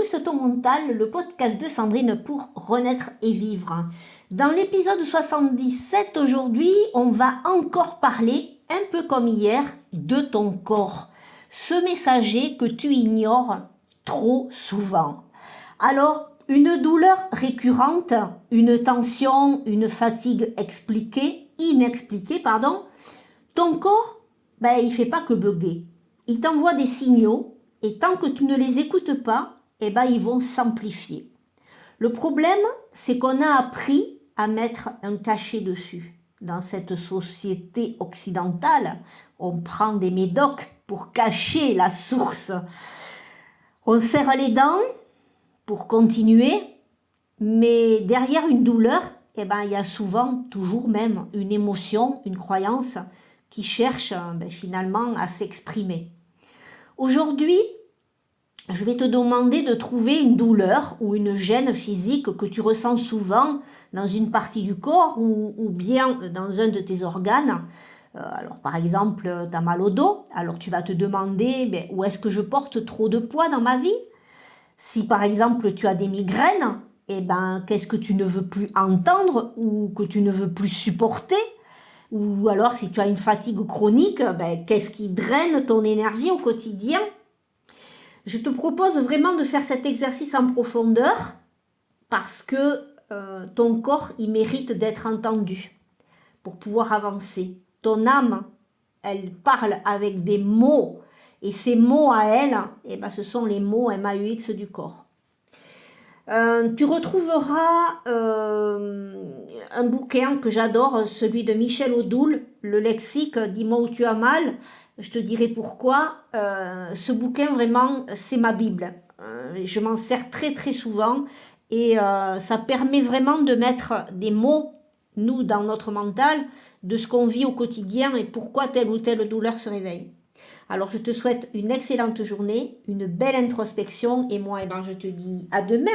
Booste ton mental, le podcast de Sandrine pour renaître et vivre. Dans l'épisode 77 aujourd'hui, on va encore parler, un peu comme hier, de ton corps. Ce messager que tu ignores trop souvent. Alors, une douleur récurrente, une tension, une fatigue inexpliquée, ton corps, il fait pas que bugger. Il t'envoie des signaux et tant que tu ne les écoutes pas, ils vont s'amplifier. Le problème, c'est qu'on a appris à mettre un cachet dessus. Dans cette société occidentale, on prend des médocs pour cacher la source. On serre les dents pour continuer, mais derrière une douleur, il y a souvent, toujours même, une émotion, une croyance qui cherche finalement à s'exprimer. Aujourd'hui, je vais te demander de trouver une douleur ou une gêne physique que tu ressens souvent dans une partie du corps ou bien dans un de tes organes. Alors par exemple, tu as mal au dos, alors tu vas te demander où est-ce que je porte trop de poids dans ma vie ? Si par exemple tu as des migraines, qu'est-ce que tu ne veux plus entendre ou que tu ne veux plus supporter ? Ou alors si tu as une fatigue chronique, qu'est-ce qui draine ton énergie au quotidien ? Je te propose vraiment de faire cet exercice en profondeur parce que ton corps, il mérite d'être entendu pour pouvoir avancer. Ton âme, elle parle avec des mots et ces mots à elle, ce sont les mots MAUX du corps. Tu retrouveras un bouquin que j'adore, celui de Michel Odoul, le lexique, dis-moi où tu as mal. Je te dirai pourquoi. Ce bouquin, vraiment, c'est ma Bible. Je m'en sers très très souvent et ça permet vraiment de mettre des mots, nous, dans notre mental, de ce qu'on vit au quotidien et pourquoi telle ou telle douleur se réveille. Alors, je te souhaite une excellente journée, une belle introspection et moi, je te dis à demain.